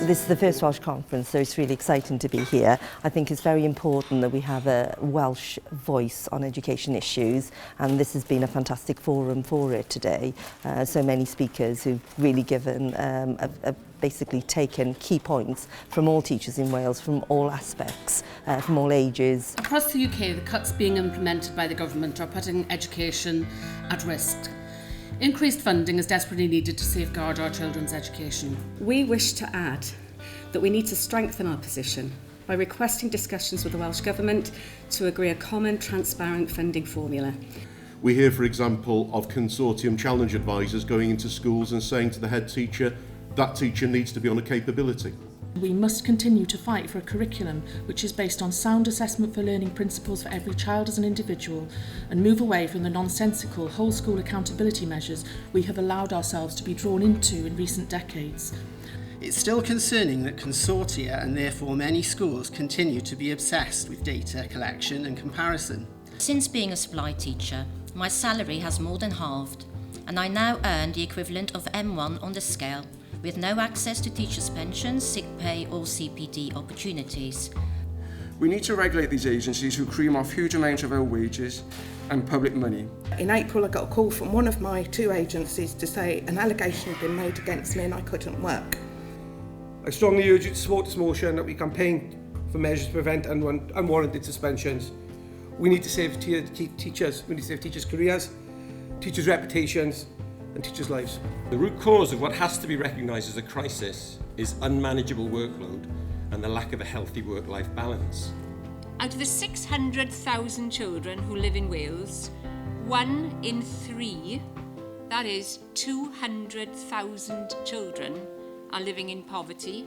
This is the first Welsh Conference, so it's really exciting to be here. I think it's very important that we have a Welsh voice on education issues, and this has been a fantastic forum for it today. So many speakers who've really given, have basically taken key points from all teachers in Wales, from all aspects, from all ages. Across the UK, the cuts being implemented by the government are putting education at risk. Increased funding is desperately needed to safeguard our children's education. We wish to add that we need to strengthen our position by requesting discussions with the Welsh Government to agree a common, transparent funding formula. We hear, for example, of consortium challenge advisors going into schools and saying to the head teacher, that teacher needs to be on a capability. We must continue to fight for a curriculum which is based on sound assessment for learning principles for every child as an individual, and move away from the nonsensical whole school accountability measures we have allowed ourselves to be drawn into in recent decades. It's still concerning that consortia and therefore many schools continue to be obsessed with data collection and comparison. Since being a supply teacher, my salary has more than halved, and I now earn the equivalent of M1 on the scale, with no access to teachers' pensions, sick pay or CPD opportunities. We need to regulate these agencies who cream off huge amounts of our wages and public money. In April I got a call from one of my two agencies to say an allegation had been made against me and I couldn't work. I strongly urge you to support this motion that we campaign for measures to prevent unwarranted suspensions. We need to save teachers, we need to save teachers' careers, teachers' reputations and teachers' lives. The root cause of what has to be recognised as a crisis is unmanageable workload and the lack of a healthy work-life balance. Out of the 600,000 children who live in Wales, 1 in 3, that is 200,000 children, are living in poverty.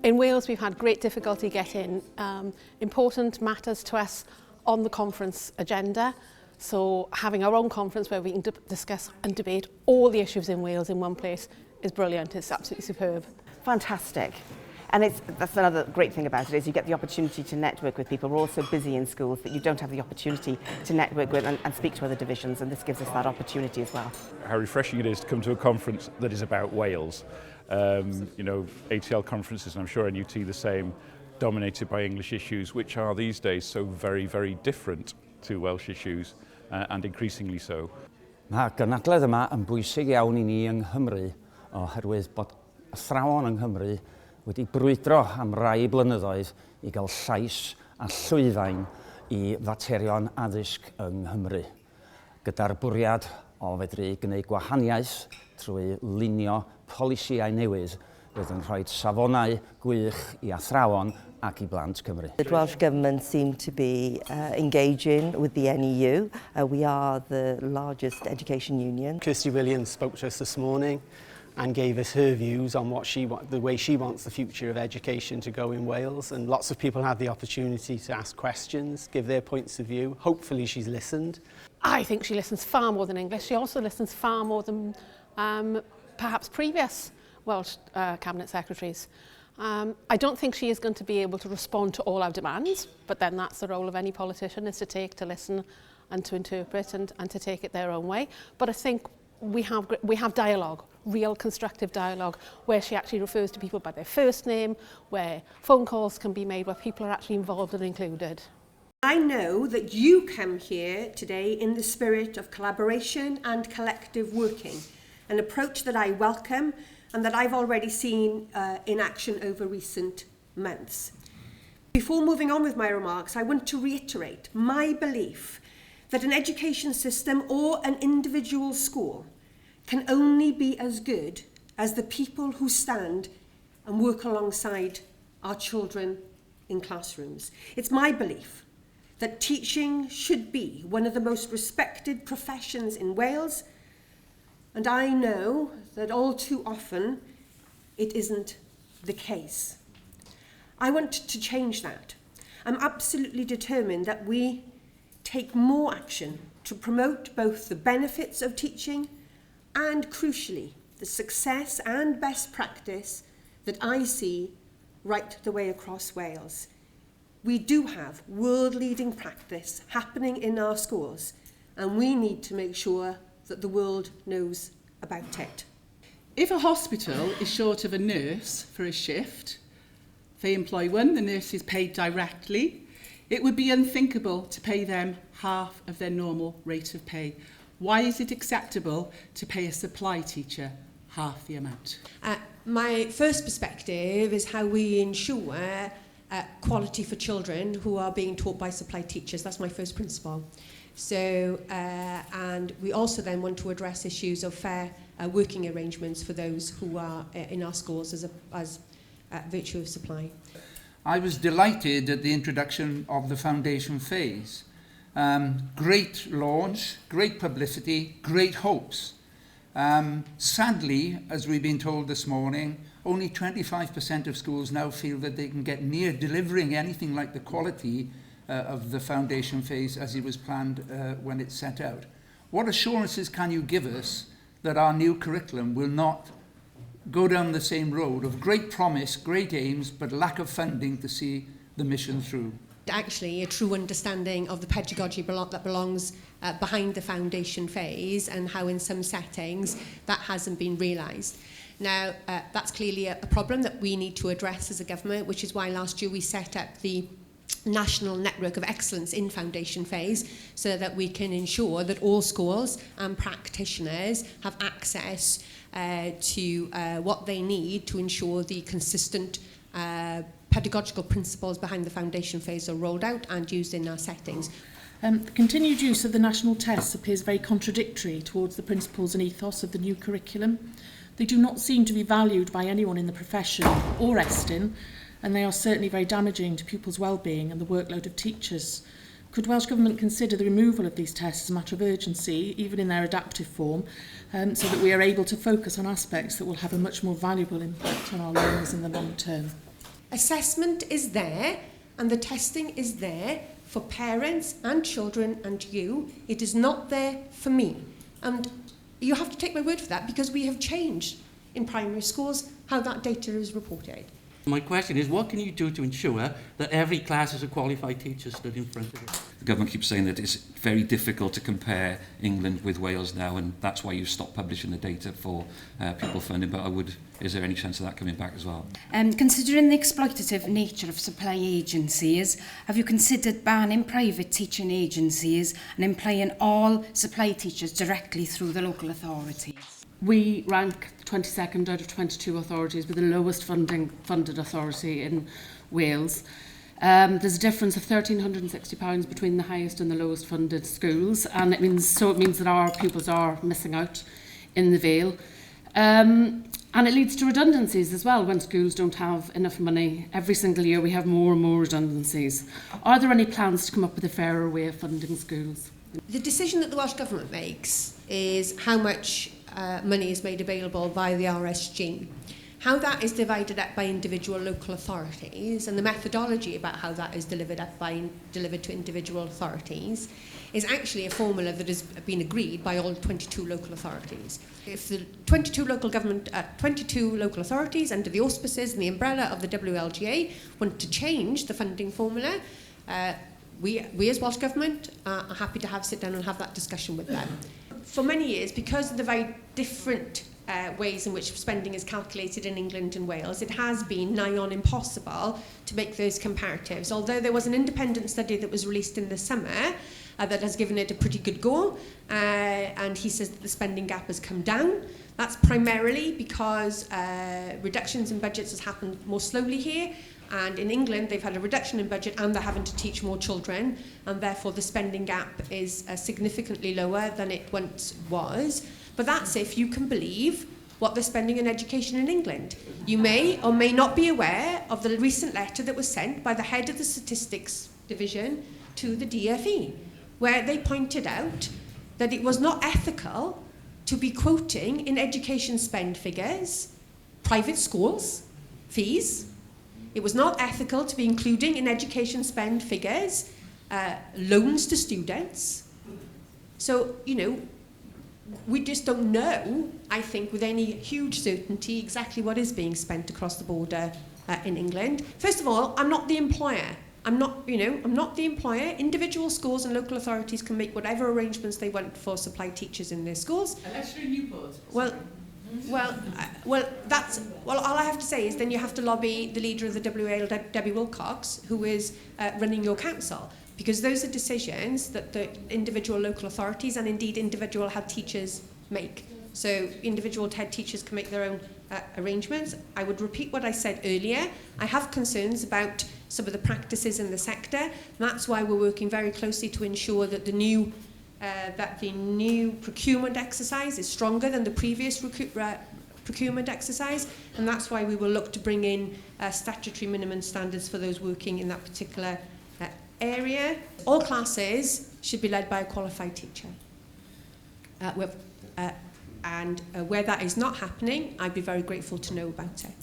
In Wales, we've had great difficulty getting important matters to us on the conference agenda. So having our own conference where we can discuss and debate all the issues in Wales in one place is brilliant. It's absolutely superb. Fantastic. And that's another great thing about it, is you get the opportunity to network with people. We're all so busy in schools that you don't have the opportunity to network with and speak to other divisions, and this gives us that opportunity as well. How refreshing it is to come to a conference that is about Wales. You know, ATL conferences, and I'm sure NUT the same, dominated by English issues, which are these days so very, very different to Welsh issues, and increasingly so. Mae gynadledd yma yn bwysig iawn I ni yng Nghymru, oherwydd bod athrawon yng Nghymru wedi brwydro am rai blynyddoedd I gael llais a llwyfain I faterion addysg yng Nghymru, gyda'r bwriad o fedru gwneud gwahaniaeth trwy lunio polisiau newydd fydd yn rhoi safonau gwych I athrawon ac I blant Cymru. The Welsh Government seem to be engaging with the NEU. We are the largest education union. Kirsty Williams spoke to us this morning and gave us her views on the way she wants the future of education to go in Wales, and lots of people had the opportunity to ask questions, give their points of view. Hopefully she's listened. I think she listens far more than English. She also listens far more than perhaps previous Welsh Cabinet Secretaries. I don't think she is going to be able to respond to all our demands, but then that's the role of any politician, is to listen and to interpret and to take it their own way. But I think we have dialogue, real constructive dialogue, where she actually refers to people by their first name, where phone calls can be made, where people are actually involved and included. I know that you come here today in the spirit of collaboration and collective working, an approach that I welcome and that I've already seen in action over recent months. Before moving on with my remarks, I want to reiterate my belief that an education system or an individual school can only be as good as the people who stand and work alongside our children in classrooms. It's my belief that teaching should be one of the most respected professions in Wales, and I know that all too often it isn't the case. I want to change that. I'm absolutely determined that we take more action to promote both the benefits of teaching and, crucially, the success and best practice that I see right the way across Wales. We do have world-leading practice happening in our schools, and we need to make sure that the world knows about it. If a hospital is short of a nurse for a shift, They employ one, the nurse is paid directly. It would be unthinkable to pay them half of their normal rate of pay. Why is it acceptable to pay a supply teacher half the amount? My first perspective is how we ensure quality for children who are being taught by supply teachers. That's my first principle. So, and we also then want to address issues of fair working arrangements for those who are in our schools as virtue of supply. I was delighted at the introduction of the foundation phase. Great launch, great publicity, great hopes. Sadly, as we've been told this morning, only 25% of schools now feel that they can get near delivering anything like the quality of the foundation phase as it was planned when it set out. What assurances can you give us that our new curriculum will not go down the same road of great promise, great aims, but lack of funding to see the mission through? Actually, a true understanding of the pedagogy that belongs behind the foundation phase and how in some settings that hasn't been realised. Now, that's clearly a problem that we need to address as a government, which is why last year we set up the National Network of Excellence in Foundation Phase so that we can ensure that all schools and practitioners have access to what they need to ensure the consistent pedagogical principles behind the foundation phase are rolled out and used in our settings. The continued use of the national tests appears very contradictory towards the principles and ethos of the new curriculum. They do not seem to be valued by anyone in the profession or Estin, and they are certainly very damaging to pupils' well-being and the workload of teachers. Could Welsh Government consider the removal of these tests as a matter of urgency, even in their adaptive form, so that we are able to focus on aspects that will have a much more valuable impact on our learners in the long term? Assessment is there and the testing is there for parents and children and you. It is not there for me. And you have to take my word for that because we have changed in primary schools how that data is reported. My question is, what can you do to ensure that every class has a qualified teacher stood in front of it? The government keeps saying that it's very difficult to compare England with Wales now, and that's why you stopped publishing the data for pupil funding, but is there any chance of that coming back as well? Considering the exploitative nature of supply agencies, have you considered banning private teaching agencies and employing all supply teachers directly through the local authorities? We rank 22nd out of 22 authorities with the lowest funded authority in Wales. There's a difference of £1,360 between the highest and the lowest funded schools, and it means that our pupils are missing out in the Vale. And it leads to redundancies as well when schools don't have enough money. Every single year we have more and more redundancies. Are there any plans to come up with a fairer way of funding schools? The decision that the Welsh Government makes is how much money is made available by the RSG. How that is divided up by individual local authorities and the methodology about how that is delivered to individual authorities is actually a formula that has been agreed by all 22 local authorities. If the 22 local authorities under the auspices and the umbrella of the WLGA want to change the funding formula, we as Welsh Government are happy to sit down and have that discussion with them. For many years, because of the very different ways in which spending is calculated in England and Wales, it has been nigh on impossible to make those comparatives. Although there was an independent study that was released in the summer that has given it a pretty good go, and he says that the spending gap has come down. That's primarily because reductions in budgets has happened more slowly here, and in England they've had a reduction in budget and they're having to teach more children, and therefore the spending gap is significantly lower than it once was. But that's if you can believe what they're spending in education in England. You may or may not be aware of the recent letter that was sent by the head of the statistics division to the DFE, where they pointed out that it was not ethical to be quoting in education spend figures private schools, fees. It was not ethical to be including in education spend figures loans to students. So, we just don't know, I think, with any huge certainty exactly what is being spent across the border in England. First of all, I'm not the employer. I'm not the employer. Individual schools and local authorities can make whatever arrangements they want for supply teachers in their schools. Unless you're in Newport. Well, Well, all I have to say is then you have to lobby the leader of the WAL, Debbie Wilcox, who is running your council, because those are decisions that the individual local authorities and indeed individual head teachers make. So individual head teachers can make their own arrangements. I would repeat what I said earlier. I have concerns about some of the practices in the sector. And that's why we're working very closely to ensure that the new procurement exercise is stronger than the previous procurement exercise, and that's why we will look to bring in statutory minimum standards for those working in that particular area. All classes should be led by a qualified teacher. Where that is not happening, I'd be very grateful to know about it.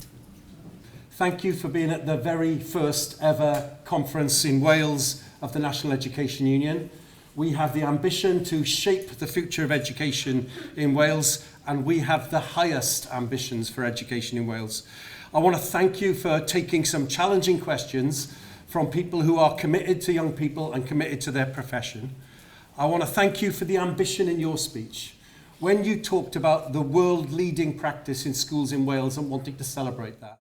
Thank you for being at the very first ever conference in Wales of the National Education Union. We have the ambition to shape the future of education in Wales, and we have the highest ambitions for education in Wales. I want to thank you for taking some challenging questions from people who are committed to young people and committed to their profession. I want to thank you for the ambition in your speech, when you talked about the world-leading practice in schools in Wales and wanting to celebrate that.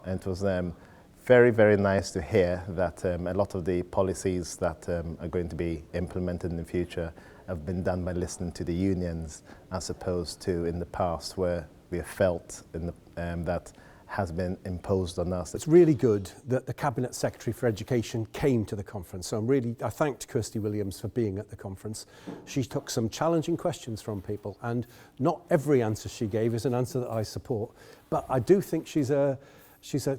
And it was very, very nice to hear that a lot of the policies that are going to be implemented in the future have been done by listening to the unions, as opposed to in the past where we have felt that has been imposed on us. It's really good that the Cabinet Secretary for Education came to the conference. So I thanked Kirsty Williams for being at the conference. She took some challenging questions from people, and not every answer she gave is an answer that I support, but I do think she's a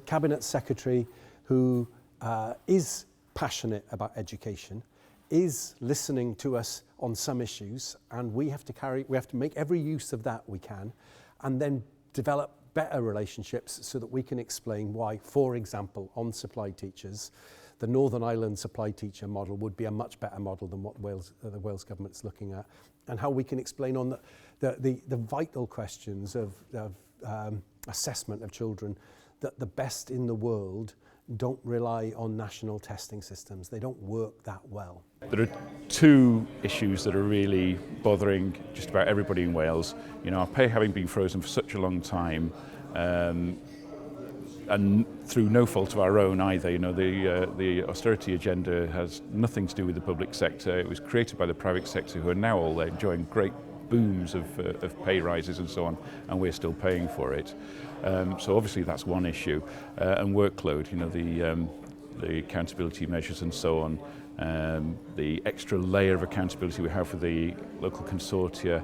Cabinet Secretary who is passionate about education, is listening to us on some issues, and we have to make every use of that we can, and then develop better relationships so that we can explain why, for example, on supply teachers, the Northern Ireland supply teacher model would be a much better model than what the Wales government's looking at, and how we can explain on the vital questions of assessment of children, that the best in the world don't rely on national testing systems. They don't work that well. There are two issues that are really bothering just about everybody in Wales. You know, our pay having been frozen for such a long time, and through no fault of our own either. You know, the austerity agenda has nothing to do with the public sector. It was created by the private sector, who are now all enjoying great booms of pay rises and so on, and we're still paying for it. So obviously that's one issue, and workload. You know, the accountability measures and so on. The extra layer of accountability we have for the local consortia,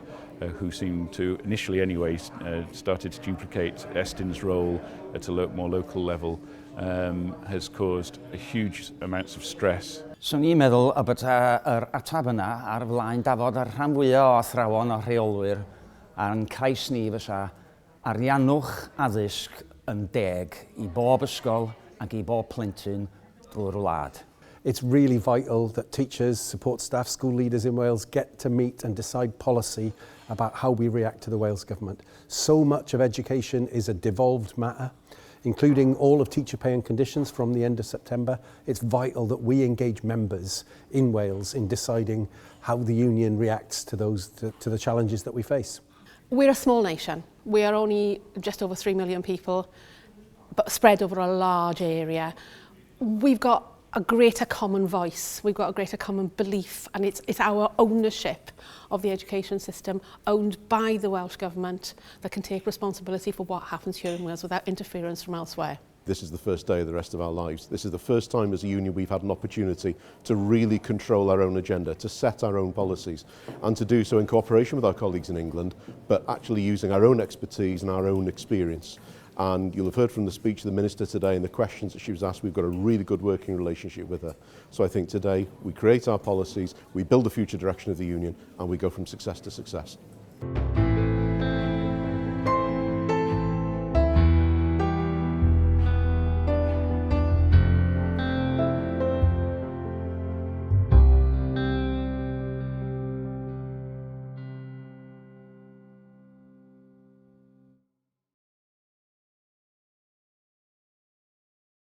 who seem to, initially anyway, started to duplicate Estin's role at a more local level, has caused a huge amounts of stress. So ni'n meddwl y bod yr atab yna ar flaen dafod ar rhan fwyaf o athrawon o rheolwyr a'n cais ni fysa ariannwch addysg yn deg I bob ysgol ac I bob plentyn drwy'r wlad. It's really vital that teachers, support staff, school leaders in Wales get to meet and decide policy about how we react to the Wales government. So much of education is a devolved matter, including all of teacher pay and conditions from the end of September. It's vital that we engage members in Wales in deciding how the union reacts to the challenges that we face. We're a small nation. We are only just over 3 million people, but spread over a large area. We've got a greater common voice, we've got a greater common belief, and it's our ownership of the education system, owned by the Welsh Government, that can take responsibility for what happens here in Wales without interference from elsewhere. This is the first day of the rest of our lives. This is the first time as a union we've had an opportunity to really control our own agenda, to set our own policies, and to do so in cooperation with our colleagues in England, but actually using our own expertise and our own experience. And you'll have heard from the speech of the Minister today and the questions that she was asked. We've got a really good working relationship with her. So I think today we create our policies, we build the future direction of the union, and we go from success to success.